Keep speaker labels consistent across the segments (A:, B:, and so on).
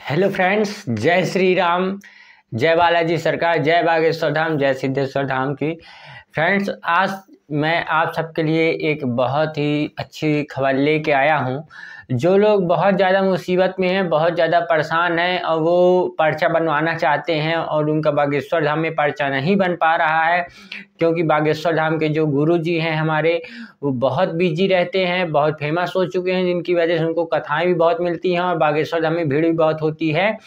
A: Hello friends, जय श्री राम, जय बालाजी सरकार, जय बागेश्वर धाम, जय सिद्धेश्वर धाम की। फ्रेंड्स, आज मैं आप सबके लिए एक बहुत ही अच्छी खबर लेके आया हूँ। जो लोग बहुत ज़्यादा मुसीबत में हैं, बहुत ज़्यादा परेशान हैं और वो पर्चा बनवाना चाहते हैं और उनका बागेश्वर धाम में पर्चा नहीं बन पा रहा है, क्योंकि बागेश्वर धाम के जो गुरुजी हैं हमारे, वो बहुत बिजी रहते हैं, बहुत फेमस हो चुके हैं, जिनकी वजह से उनको कथाएं भी बहुत मिलती हैं और बागेश्वर धाम में भीड़ भी बहुत होती है,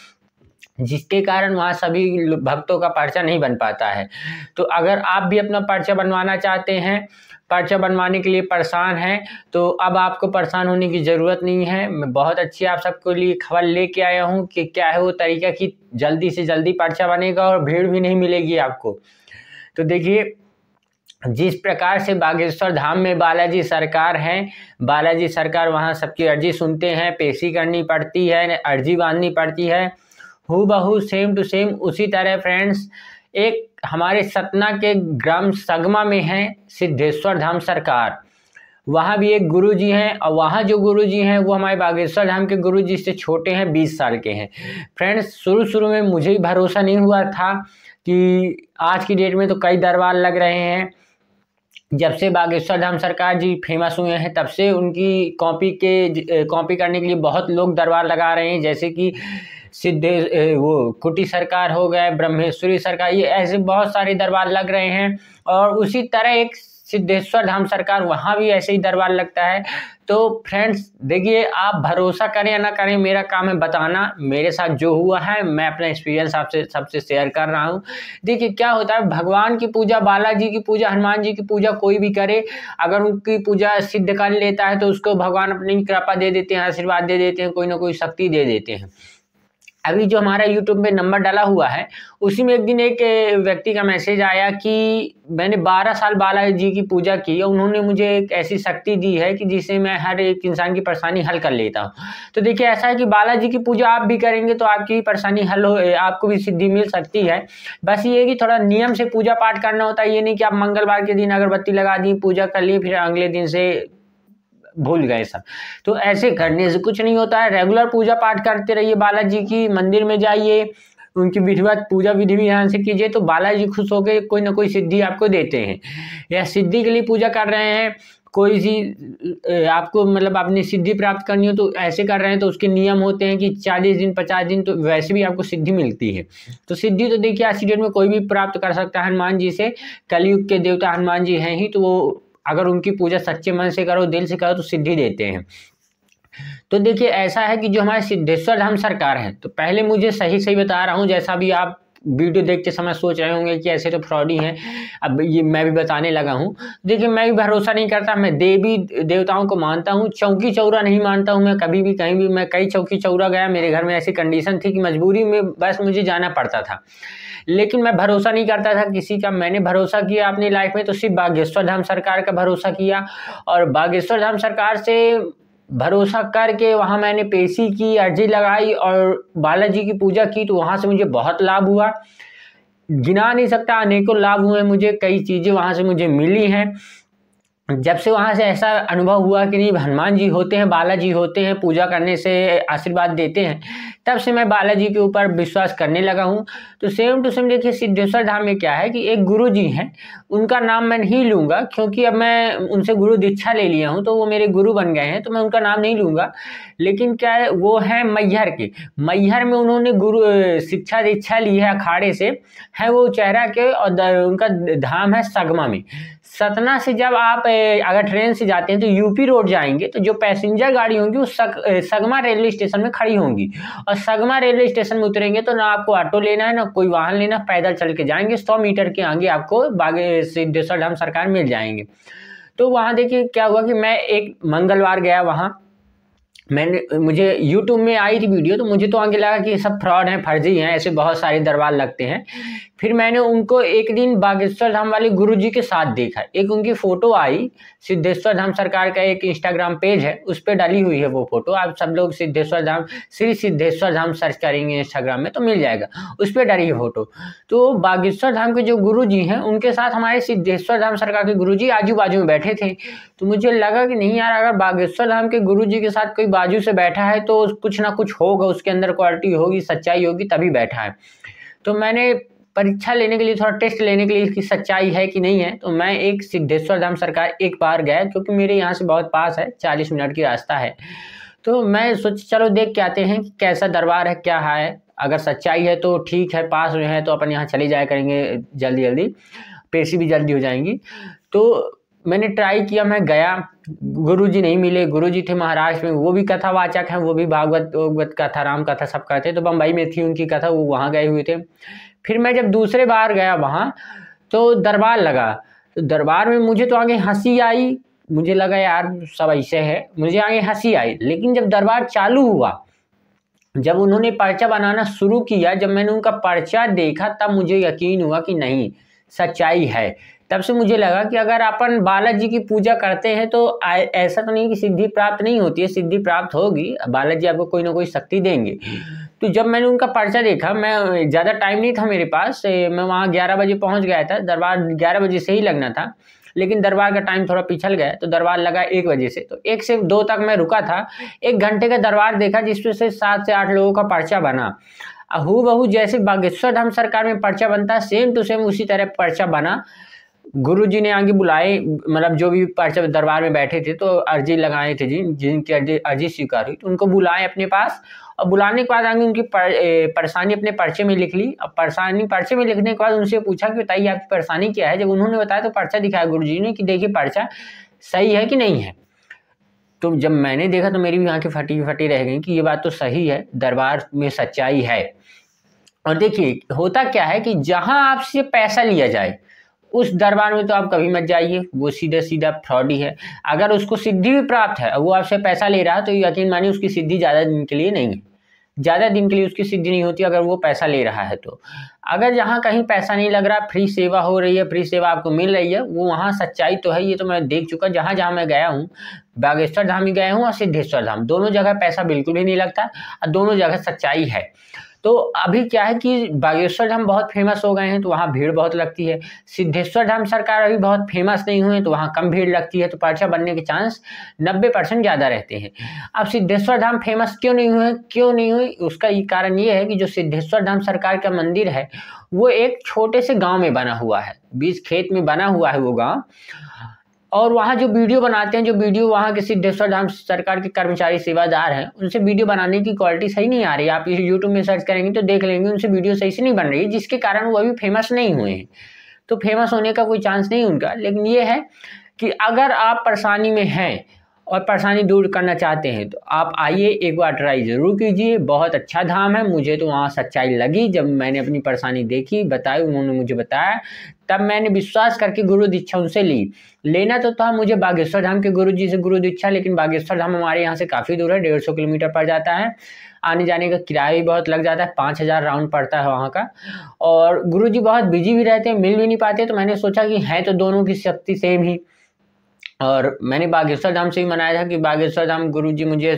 A: जिसके कारण वहाँ सभी भक्तों का पर्चा नहीं बन पाता है। तो अगर आप भी अपना पर्चा बनवाना चाहते हैं, पर्चा बनवाने के लिए परेशान हैं, तो अब आपको परेशान होने की ज़रूरत नहीं है। मैं बहुत अच्छी आप सबके लिए खबर लेके आया हूँ कि क्या है वो तरीका कि जल्दी से जल्दी पर्चा बनेगा और भीड़ भी नहीं मिलेगी आपको। तो देखिए, जिस प्रकार से बागेश्वर धाम में बालाजी सरकार हैं, बालाजी सरकार वहाँ सबकी अर्जी सुनते हैं, पेशी करनी पड़ती है, अर्जी बांधनी पड़ती है, हूबहू सेम टू सेम उसी तरह फ्रेंड्स एक हमारे सतना के ग्राम सगमा में है सिद्धेश्वर धाम सरकार। वहाँ भी एक गुरुजी हैं और वहाँ जो गुरुजी हैं वो हमारे बागेश्वर धाम के गुरुजी से छोटे हैं, 20 साल के हैं। फ्रेंड्स, शुरू में मुझे ही भरोसा नहीं हुआ था कि आज की डेट में तो कई दरबार लग रहे हैं। जब से बागेश्वर धाम सरकार जी फेमस हुए हैं तब से उनकी कॉपी करने के लिए बहुत लोग दरबार लगा रहे हैं, जैसे कि वो कुटी सरकार हो गए, ब्रह्मेश्वरी सरकार, ये ऐसे बहुत सारे दरबार लग रहे हैं। और उसी तरह एक सिद्धेश्वर धाम सरकार, वहाँ भी ऐसे ही दरबार लगता है। तो फ्रेंड्स देखिए, आप भरोसा करें या ना करें, मेरा काम है बताना। मेरे साथ जो हुआ है मैं अपना एक्सपीरियंस आपसे सबसे शेयर कर रहा हूँ। देखिए क्या होता है, भगवान की पूजा, बालाजी की पूजा, हनुमान जी की पूजा कोई भी करे, अगर उनकी पूजा सिद्ध कर लेता है तो उसको भगवान अपनी कृपा दे देते हैं, आशीर्वाद दे देते हैं, कोई ना कोई शक्ति दे देते हैं। अभी जो हमारा यूट्यूब में नंबर डाला हुआ है, उसी में एक दिन एक व्यक्ति का मैसेज आया कि मैंने 12 साल बालाजी की पूजा की और उन्होंने मुझे एक ऐसी शक्ति दी है कि जिससे मैं हर एक इंसान की परेशानी हल कर लेता हूँ। तो देखिए, ऐसा है कि बालाजी की पूजा आप भी करेंगे तो आपकी परेशानी हल हो, आपको भी सिद्धि मिल सकती है। बस ये कि थोड़ा नियम से पूजा पाठ करना होता है। ये नहीं कि आप मंगलवार के दिन अगरबत्ती लगा दी, पूजा कर ली, फिर अगले दिन से भूल गए सब। तो ऐसे करने से कुछ नहीं होता है। रेगुलर पूजा पाठ करते रहिए, बालाजी की मंदिर में जाइए, उनकी विधिवत पूजा विधि विधान से कीजिए, तो बालाजी खुश होकर कोई ना कोई सिद्धि आपको देते हैं। या सिद्धि के लिए पूजा कर रहे हैं, कोई सी आपको मतलब अपनी सिद्धि प्राप्त करनी हो तो ऐसे कर रहे हैं, तो उसके नियम होते हैं कि 40 दिन 50 दिन, तो वैसे भी आपको सिद्धि मिलती है। तो सिद्धि तो देखिए आज की डेट में कोई भी प्राप्त कर सकता है हनुमान जी से। कलयुग के देवता हनुमान जी हैं ही, तो वो अगर उनकी पूजा सच्चे मन से करो, दिल से करो, तो सिद्धि देते हैं। तो देखिए, ऐसा है कि जो हमारे सिद्धेश्वर धाम सरकार है, तो पहले मुझे सही बता रहा हूँ, जैसा भी आप वीडियो देखते समय सोच रहे होंगे कि ऐसे तो फ्रॉड ही हैं, अब ये मैं भी बताने लगा हूँ। देखिए, मैं भी भरोसा नहीं करता, मैं देवी देवताओं को मानता हूँ, चौकी चौरा नहीं मानता हूँ मैं कभी भी, कहीं भी। मैं कई चौकी चौरा गया, मेरे घर में ऐसी कंडीशन थी कि मजबूरी में बस मुझे जाना पड़ता था, लेकिन मैं भरोसा नहीं करता था किसी का। मैंने भरोसा किया अपनी लाइफ में तो सिर्फ बागेश्वर धाम सरकार का भरोसा किया, और बागेश्वर धाम सरकार से भरोसा करके वहाँ मैंने पेशी की, अर्जी लगाई और बालाजी की पूजा की, तो वहाँ से मुझे बहुत लाभ हुआ, गिना नहीं सकता, अनेकों लाभ हुए मुझे, कई चीज़ें वहाँ से मुझे मिली हैं। जब से वहाँ से ऐसा अनुभव हुआ कि नहीं हनुमान जी होते हैं, बालाजी होते हैं, पूजा करने से आशीर्वाद देते हैं, तब से मैं बालाजी के ऊपर विश्वास करने लगा हूँ। तो सेम टू सेम देखिए, सिद्धेश्वर धाम में क्या है कि एक गुरु जी हैं, उनका नाम मैं नहीं लूँगा, क्योंकि अब मैं उनसे गुरु दीक्षा ले लिया हूँ, तो वो मेरे गुरु बन गए हैं, तो मैं उनका नाम नहीं लूँगा। लेकिन क्या है, वो है मैहर के, मैहर में उन्होंने गुरु शिक्षा दीक्षा ली है, अखाड़े से है वो चेहरा के, और उनका धाम है सगमा में। सतना से जब आप अगर ट्रेन से जाते हैं तो यूपी रोड जाएंगे, तो जो पैसेंजर गाड़ी होंगी वो सगमा रेलवे स्टेशन में खड़ी होंगी, और सगमा रेलवे स्टेशन में उतरेंगे तो ना आपको ऑटो लेना है, ना कोई वाहन लेना, पैदल चल के जाएंगे, 100 मीटर के आगे आपको सिद्धेश्वर धाम सरकार मिल जाएंगे। तो वहाँ देखिए क्या हुआ कि मैं एक मंगलवार गया वहाँ, मुझे यूट्यूब में आई थी वीडियो, तो मुझे तो आगे लगा कि ये सब फ्रॉड हैं, फर्जी हैं, ऐसे बहुत सारे दरबार लगते हैं। फिर मैंने उनको एक दिन बागेश्वर धाम वाले गुरुजी के साथ देखा, एक उनकी फ़ोटो आई, सिद्धेश्वर धाम सरकार का एक इंस्टाग्राम पेज है, उस पर डाली हुई है वो फ़ोटो। आप सब लोग सिद्धेश्वर धाम, श्री सिद्धेश्वर धाम सर्च करेंगे इंस्टाग्राम में तो मिल जाएगा, उस पर डाली है फ़ोटो। तो बागेश्वर धाम के जो गुरुजी हैं उनके साथ हमारे सिद्धेश्वर धाम सरकार के गुरुजी आजू बाजू में बैठे थे। तो मुझे लगा कि नहीं यार, अगर बागेश्वर धाम के गुरुजी के साथ कोई कोई बाजू से बैठा है तो कुछ ना कुछ होगा, उसके अंदर क्वालिटी होगी, सच्चाई होगी, तभी बैठा है। तो मैंने परीक्षा लेने के लिए, थोड़ा टेस्ट लेने के लिए कि सच्चाई है कि नहीं है, तो मैं एक सिद्धेश्वर धाम सरकार एक बार गया, क्योंकि मेरे यहाँ से बहुत पास है, 40 मिनट की रास्ता है। तो मैं सोच चलो देख के आते हैं कि कैसा दरबार है, क्या है। अगर सच्चाई है तो ठीक है, पास में है तो अपन यहाँ चले जाया करेंगे जल्दी जल्दी, पेशी भी जल्दी हो जाएंगी। तो मैंने ट्राई किया, मैं गया, गुरुजी नहीं मिले। गुरुजी थे महाराष्ट्र में, वो भी कथावाचक हैं, वो भी भागवत कथा, राम कथा सब करते। तो बम्बई में थी उनकी कथा, वो वहाँ गए हुए थे। फिर मैं जब दूसरे बार गया वहाँ, तो दरबार लगा। तो दरबार में मुझे तो आगे हंसी आई, मुझे लगा यार सब ऐसे है, मुझे आगे हंसी आई। लेकिन जब दरबार चालू हुआ, जब उन्होंने पर्चा बनाना शुरू किया, जब मैंने उनका पर्चा देखा, तब मुझे यकीन हुआ कि नहीं, सच्चाई है। तब से मुझे लगा कि अगर अपन बालाजी की पूजा करते हैं तो ऐसा तो नहीं कि सिद्धि प्राप्त नहीं होती है, सिद्धि प्राप्त होगी, बालाजी आपको कोई ना कोई शक्ति देंगे। तो जब मैंने उनका पर्चा देखा, मैं ज़्यादा टाइम नहीं था मेरे पास, मैं वहाँ 11 बजे पहुँच गया था, दरबार 11 बजे से ही लगना था, लेकिन दरबार का टाइम थोड़ा पिछल गया, तो दरबार लगा 1 बजे से। तो 1 से 2 तक मैं रुका था। 1 घंटे का दरबार देखा, जिसमें से 7 से 8 लोगों का पर्चा बना। हूबहू जैसे बागेश्वर धाम सरकार में पर्चा बनता है, सेम टू सेम उसी तरह पर्चा बना। गुरुजी ने आगे बुलाए, मतलब जो भी पर्चा दरबार में बैठे थे, तो अर्जी लगाए थे जिनकी अर्जी स्वीकार हुई, तो उनको बुलाए अपने पास। और बुलाने के बाद आगे उनकी परेशानी अपने पर्चे में लिख ली। अब परेशानी पर्चे में लिखने के बाद उनसे पूछा कि बताइए आपकी परेशानी क्या है। जब उन्होंने बताया तो पर्चा दिखाया गुरुजी ने कि देखिए पर्चा सही है कि नहीं है। तो जब मैंने देखा तो मेरी भी आंखें फटी फटी रह गई कि ये बात तो सही है, दरबार में सच्चाई है। और देखिए होता क्या है कि जहां आपसे पैसा लिया जाए उस दरबार में तो आप कभी मत जाइए, वो सीधा सीधा फ्रॉड ही है। अगर उसको सिद्धि भी प्राप्त है, वो आपसे पैसा ले रहा है, तो यकीन मानिए उसकी सिद्धि ज़्यादा दिन के लिए नहीं है, ज़्यादा दिन के लिए उसकी सिद्धि नहीं होती अगर वो पैसा ले रहा है। तो अगर जहाँ कहीं पैसा नहीं लग रहा, फ्री सेवा हो रही है, फ्री सेवा आपको मिल रही है, वो वहाँ सच्चाई तो है। ये तो मैं देख चुका, जहाँ जहाँ मैं गया हूँ, बागेश्वर धाम ही गया हूँ और सिद्धेश्वर धाम, दोनों जगह पैसा बिल्कुल भी नहीं लगता और दोनों जगह सच्चाई है। तो अभी क्या है कि बागेश्वर धाम बहुत फेमस हो गए हैं, तो वहाँ भीड़ बहुत लगती है। सिद्धेश्वर धाम सरकार अभी बहुत फेमस नहीं हुए, तो वहाँ कम भीड़ लगती है, तो पर्चा बनने के चांस 90% ज़्यादा रहते हैं। अब सिद्धेश्वर धाम फेमस क्यों नहीं हुए, उसका ये कारण ये है कि जो सिद्धेश्वर धाम सरकार का मंदिर है, वो एक छोटे से गाँव में बना हुआ है, बीच खेत में बना हुआ है वो गाँव। और वहाँ जो वीडियो बनाते हैं, जो वीडियो वहाँ के सिद्धेश्वर धाम सरकार के कर्मचारी सेवादार हैं, उनसे वीडियो बनाने की क्वालिटी सही नहीं आ रही है। आप इस यूट्यूब में सर्च करेंगे तो देख लेंगे, उनसे वीडियो सही से नहीं बन रही है, जिसके कारण वो अभी फेमस नहीं हुए हैं। तो फेमस होने का कोई चांस नहीं उनका। लेकिन ये है कि अगर आप परेशानी में हैं और परेशानी दूर करना चाहते हैं, तो आप आइए, एक बार ट्राई ज़रूर कीजिए। बहुत अच्छा धाम है, मुझे तो वहाँ सच्चाई लगी। जब मैंने अपनी परेशानी देखी, बताई, उन्होंने मुझे बताया, तब मैंने विश्वास करके गुरु दीक्षा उनसे ली। लेना तो था मुझे बागेश्वर धाम के गुरु जी से गुरु दीक्षा, लेकिन बागेश्वर धाम हमारे यहाँ से काफ़ी दूर है, 150 किलोमीटर पड़ जाता है। आने जाने का किराया भी बहुत लग जाता है, 5000 राउंड पड़ता है वहाँ का। और गुरु जी बहुत बिजी भी रहते हैं, मिल भी नहीं पाते। तो मैंने सोचा कि है तो दोनों की शक्ति सेम ही, और मैंने बागेश्वर धाम से ही मनाया था कि बागेश्वर धाम गुरुजी मुझे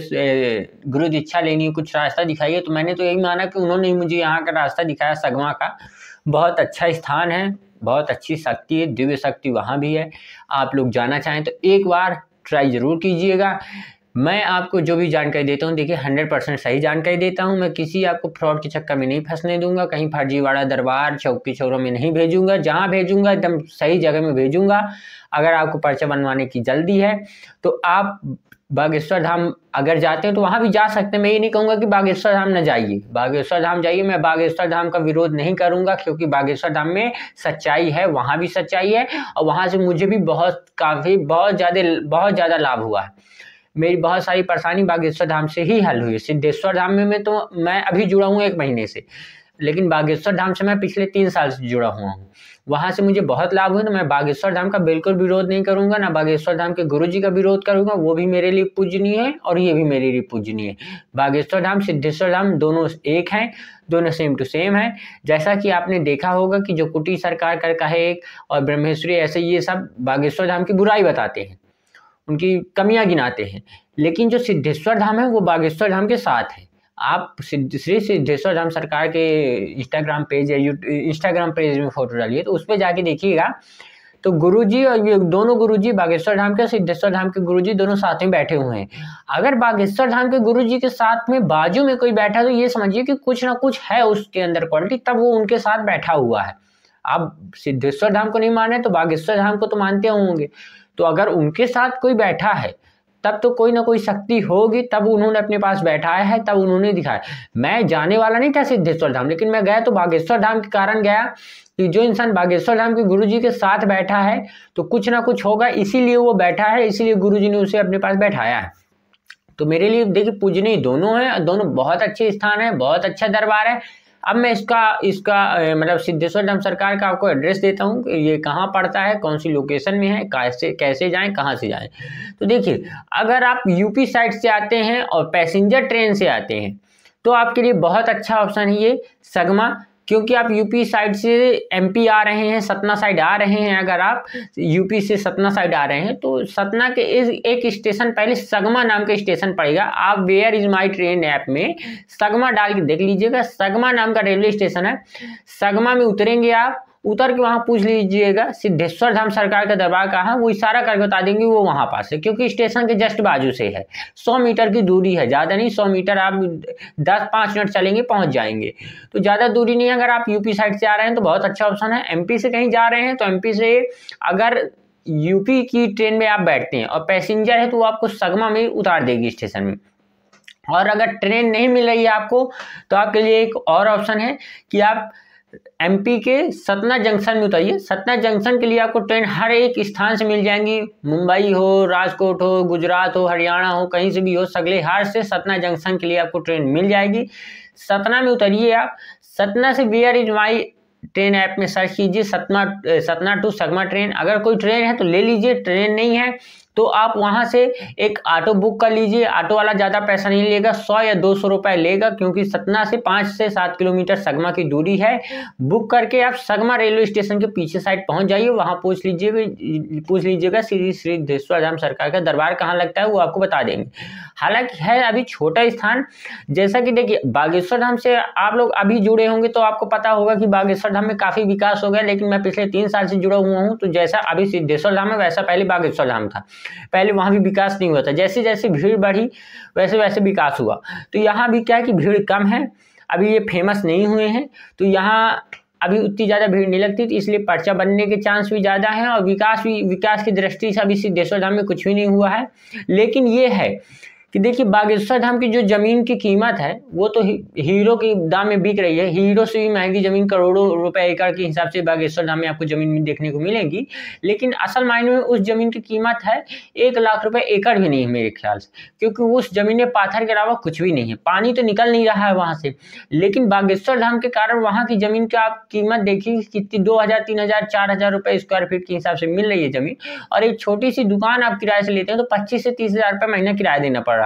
A: गुरु दीक्षा लेनी है, कुछ रास्ता दिखाइए। तो मैंने तो यही माना कि उन्होंने ही मुझे यहाँ का रास्ता दिखाया, सगवा का। बहुत अच्छा स्थान है, बहुत अच्छी शक्ति है, दिव्य शक्ति वहाँ भी है। आप लोग जाना चाहें तो एक बार ट्राई ज़रूर कीजिएगा। मैं आपको जो भी जानकारी देता हूँ, देखिए 100% सही जानकारी देता हूँ। मैं किसी आपको फ्रॉड के चक्कर में नहीं फंसने दूंगा, कहीं फर्जीवाड़ा दरबार चौकी चौरों में नहीं भेजूंगा। जहाँ भेजूंगा एकदम सही जगह में भेजूंगा। अगर आपको पर्चा बनवाने की जल्दी है तो आप बागेश्वर धाम अगर जाते हैं तो वहाँ भी जा सकते हैं। मैं ये नहीं कहूँगा कि बागेश्वर धाम न जाइए, बागेश्वर धाम जाइए। मैं बागेश्वर धाम का विरोध नहीं करूँगा, क्योंकि बागेश्वर धाम में सच्चाई है, वहाँ भी सच्चाई है। और वहाँ से मुझे भी बहुत ज़्यादा लाभ हुआ है। मेरी बहुत सारी परेशानी बागेश्वर धाम से ही हल हुई। सिद्धेश्वर धाम में तो मैं अभी जुड़ा हूँ 1 महीने से, लेकिन बागेश्वर धाम से मैं पिछले 3 साल से जुड़ा हुआ हूँ। वहाँ से मुझे बहुत लाभ हुए। तो मैं बागेश्वर धाम का बिल्कुल विरोध नहीं करूँगा, ना बागेश्वर धाम के गुरुजी का विरोध करूँगा। वो भी मेरे लिए पूजनीय है और ये भी मेरे लिए पूजनीय है। बागेश्वर धाम सिद्धेश्वर धाम दोनों एक हैं, दोनों सेम टू सेम है। जैसा कि आपने देखा होगा कि जो कुटी सरकार का है एक, और ब्रह्मेश्वरी, ऐसे ये सब बागेश्वर धाम की बुराई बताते हैं, उनकी कमियां गिनाते हैं। लेकिन जो सिद्धेश्वर धाम है वो बागेश्वर धाम के साथ है। आप श्री सिद्धेश्वर धाम सरकार के इंस्टाग्राम पेज या इंस्टाग्राम पेज में फोटो डालिए, तो उस पर जाके देखिएगा तो गुरुजी और ये दोनों गुरुजी बागेश्वर धाम के, सिद्धेश्वर धाम के गुरुजी दोनों साथ में बैठे हुए हैं। अगर बागेश्वर धाम के गुरुजी के साथ में बाजू में कोई बैठा तो ये समझिए कि कुछ ना कुछ है उसके अंदर क्वालिटी, तब वो उनके साथ बैठा हुआ है। आप सिद्धेश्वर धाम को नहीं माने तो बागेश्वर धाम को तो मानते होंगे, तो अगर उनके साथ कोई बैठा है तब तो कोई ना कोई शक्ति होगी, तब उन्होंने अपने पास बैठाया है, तब उन्होंने दिखाया। मैं जाने वाला नहीं था सिद्धेश्वर धाम, लेकिन मैं गया तो बागेश्वर धाम के कारण गया कि जो इंसान बागेश्वर धाम के गुरुजी के साथ बैठा है तो कुछ ना कुछ होगा, इसीलिए वो बैठा है, इसीलिए गुरुजी ने उसे अपने पास बैठाया है। तो मेरे लिए देखिए पूजनीय दोनों हैं, दोनों बहुत अच्छे स्थान है, बहुत अच्छा दरबार है। अब मैं इसका मतलब सिद्धेश्वर धाम सरकार का आपको एड्रेस देता हूँ कि ये कहाँ पड़ता है, कौन सी लोकेशन में है, कैसे जाएं, कहाँ से जाएं। तो देखिए अगर आप यूपी साइड से आते हैं और पैसेंजर ट्रेन से आते हैं तो आपके लिए बहुत अच्छा ऑप्शन है ये सगमा, क्योंकि आप यूपी साइड से एमपी आ रहे हैं, सतना साइड आ रहे हैं, अगर आप यूपी से सतना साइड आ रहे हैं तो सतना के एक स्टेशन पहले सगमा नाम का स्टेशन पड़ेगा। आप where is my train app में सगमा डाल के देख लीजिएगा, सगमा नाम का रेलवे स्टेशन है। सगमा में उतरेंगे, आप उतर के वहाँ पूछ लीजिएगा सिद्धेश्वर धाम सरकार का दरबार कहाँ है, वो इशारा करके बता देंगे वो वहाँ पास है, क्योंकि स्टेशन के जस्ट बाजू से है। 100 मीटर की दूरी है, ज़्यादा नहीं, 100 मीटर आप 10-5 मिनट चलेंगे पहुँच जाएंगे, तो ज़्यादा दूरी नहीं है। अगर आप यूपी साइड से आ रहे हैं तो बहुत अच्छा ऑप्शन है। एमपी से कहीं जा रहे हैं तो एमपी से अगर यूपी की ट्रेन में आप बैठते हैं और पैसेंजर है तो वो आपको सगमा में उतार देगी स्टेशन में। और अगर ट्रेन नहीं मिल रही है आपको तो आपके लिए एक और ऑप्शन है कि आप एमपी के सतना जंक्शन में उतरिए। सतना जंक्शन के लिए आपको ट्रेन हर एक स्थान से मिल जाएंगी, मुंबई हो, राजकोट हो, गुजरात हो, हरियाणा हो, कहीं से भी हो, सगले हार से सतना जंक्शन के लिए आपको ट्रेन मिल जाएगी। सतना में उतरिए आप, सतना से where is my train app में सर्च कीजिए सतना टू सगमा ट्रेन। अगर कोई ट्रेन है तो ले लीजिए, ट्रेन नहीं है तो आप वहां से एक ऑटो बुक कर लीजिए। ऑटो वाला ज़्यादा पैसा नहीं लेगा, 100 या 200 रुपये लेगा, क्योंकि सतना से 5 से 7 किलोमीटर सगमा की दूरी है। बुक करके आप सगमा रेलवे स्टेशन के पीछे साइड पहुंच जाइए, वहां पूछ लीजिएगा श्री सिद्धेश्वर धाम सरकार का दरबार कहाँ लगता है, वो आपको बता देंगे। हालांकि है अभी छोटा स्थान, जैसा कि देखिए बागेश्वर धाम से आप लोग अभी जुड़े होंगे तो आपको पता होगा कि बागेश्वर धाम में काफ़ी विकास हो गया, लेकिन मैं पिछले 3 साल से जुड़ा हुआ हूँ, तो जैसा अभी सिद्धेश्वर धाम है वैसा पहले बागेश्वर धाम था। पहले वहाँ भी विकास नहीं हुआ था, जैसे जैसे भीड़ बढ़ी वैसे वैसे विकास हुआ। तो यहाँ भी क्या है कि भीड़ कम है, अभी ये फेमस नहीं हुए हैं तो यहाँ अभी उतनी ज़्यादा भीड़ नहीं लगती, तो इसलिए पर्चा बनने के चांस भी ज़्यादा हैं। और विकास की दृष्टि से अभी सिद्धेश्वर धाम में कुछ भी नहीं हुआ है। लेकिन ये है कि देखिए बागेश्वर धाम की जो ज़मीन की कीमत है वो तो हीरो के दाम में बिक रही है, हीरो से भी महंगी ज़मीन करोड़ों रुपए एकड़ के हिसाब से बागेश्वर धाम में आपको ज़मीन देखने को मिलेगी। लेकिन असल मायने में उस ज़मीन की कीमत है 1 लाख रुपए एकड़ भी नहीं है मेरे ख्याल से, क्योंकि उस ज़मीन में पाथर के अलावा कुछ भी नहीं है, पानी तो निकल नहीं रहा है वहाँ से। लेकिन बागेश्वर धाम के कारण वहाँ की ज़मीन की आप कीमत देखिए कितनी, 2000, 3000, 4000 रुपये स्क्वायर फीट के हिसाब से मिल रही है ज़मीन। और एक छोटी सी दुकान आप किराए से लेते हैं तो 25 से 30 हज़ार रुपये महीना किराया देना पड़ रहा है।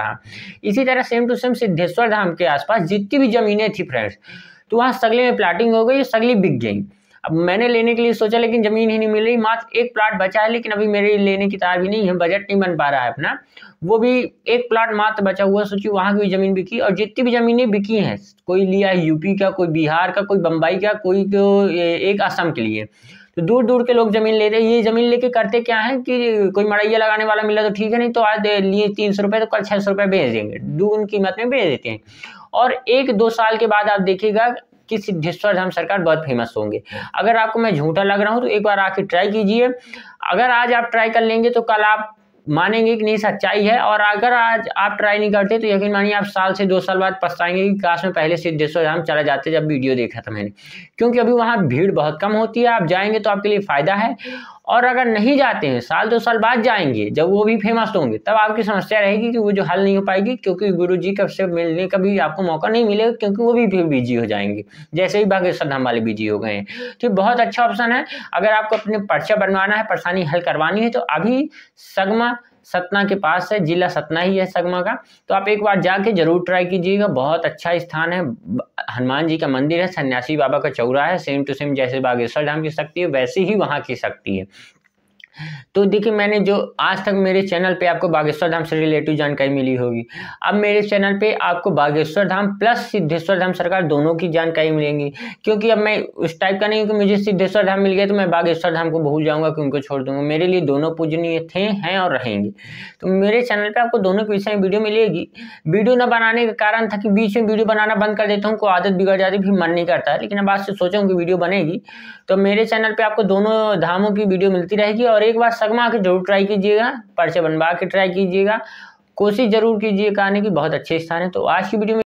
A: इसी तरह सेम टू सेम सिद्धेश्वर धाम के आसपास जितनी भी जमीनें थी फ्रेंड्स, तो वहाँ सगले में प्लाटिंग हो गई, सगली बिक गई। अब मैंने लेने के लिए सोचा लेकिन जमीन ही नहीं मिल रही, मात्र एक प्लाट बचा है, लेकिन अभी मेरे लेने की तैयार भी नहीं है, बजट नहीं बन पा रहा है अपना, वो भी एक प्लाट मात्र बचा हुआ। सोचिए वहाँ की जमीन बिकी, और जितनी भी जमीनें बिकी हैं, कोई लिया है यूपी का, कोई बिहार का, कोई बम्बई का, कोई तो एक असम के लिए। तो दूर दूर के लोग जमीन ले रहे हैं। ये जमीन लेके करते क्या है कि कोई मड़ैया लगाने वाला मिला तो ठीक है, नहीं तो आज लिए 300 रुपये तो कल 600 रुपये बेच देंगे, दुगुनी कीमत में बेच देते हैं। और 1-2 साल के बाद आप देखिएगा कि सिद्धेश्वर धाम सरकार बहुत फेमस होंगे। अगर आपको मैं झूठा लग रहा हूँ तो एक बार आके ट्राई कीजिए। अगर आज आप ट्राई कर लेंगे तो कल आप मानेंगे कि नहीं सच्चाई है, और अगर आज आप ट्राई नहीं करते तो यकीन मानिए आप 1 से 2 साल बाद पछताएंगे कि काश में पहले सिद्धेश्वर धाम चला जाते जब वीडियो देखा था मैंने। क्योंकि अभी वहाँ भीड़ बहुत कम होती है, आप जाएंगे तो आपके लिए फ़ायदा है। और अगर नहीं जाते हैं 1-2 साल बाद जाएंगे जब वो भी फेमस होंगे, तब आपकी समस्या रहेगी कि वो जो हल नहीं हो पाएगी, क्योंकि गुरुजी का से मिलने का भी आपको मौका नहीं मिलेगा, क्योंकि वो भी बिजी हो जाएंगे, जैसे ही बागेश्वर धाम वाले बिजी हो गए हैं। तो बहुत अच्छा ऑप्शन है। अगर आपको अपने पर्चा बनवाना है, परेशानी हल करवानी है, तो अभी सगमा सतना के पास है, जिला सतना ही है सगमा का, तो आप एक बार जाके जरूर ट्राई कीजिएगा। बहुत अच्छा स्थान है, हनुमान जी का मंदिर है, सन्यासी बाबा का चौरा है, सेम टू सेम जैसे बागेश्वर धाम की शक्ति है वैसे ही वहाँ की शक्ति है। तो देखिए, मैंने जो आज तक मेरे चैनल पे आपको बागेश्वर धाम से रिलेटिव जानकारी मिली होगी, अब मेरे चैनल पे आपको बागेश्वर धाम प्लस सिद्धेश्वर धाम सरकार दोनों की जानकारी मिलेंगी। क्योंकि अब मैं उस टाइप का नहीं हूँ कि मुझे सिद्धेश्वर धाम मिल गया तो मैं बागेश्वर धाम को भूल जाऊंगा कि उनको छोड़ दूंगा। मेरे लिए दोनों पूजनीय थे, हैं और रहेंगे। तो मेरे चैनल पे आपको दोनों के विषय में वीडियो मिलेगी। वीडियो न बनाने का कारण था कि बीच में वीडियो बनाना बंद कर देता हूँ, को आदत बिगड़ जाती, फिर मन नहीं करता है। लेकिन अब आज से सोचा हूँ कि वीडियो बनेगी, तो मेरे चैनल पे आपको दोनों धामों की वीडियो मिलती रहेगी। और एक बार सगमा आके जरूर ट्राई कीजिएगा, पर्चे बनवा के ट्राई कीजिएगा, कोशिश जरूर कीजिएगा आने की। बहुत अच्छे स्थान है। तो आज की वीडियो में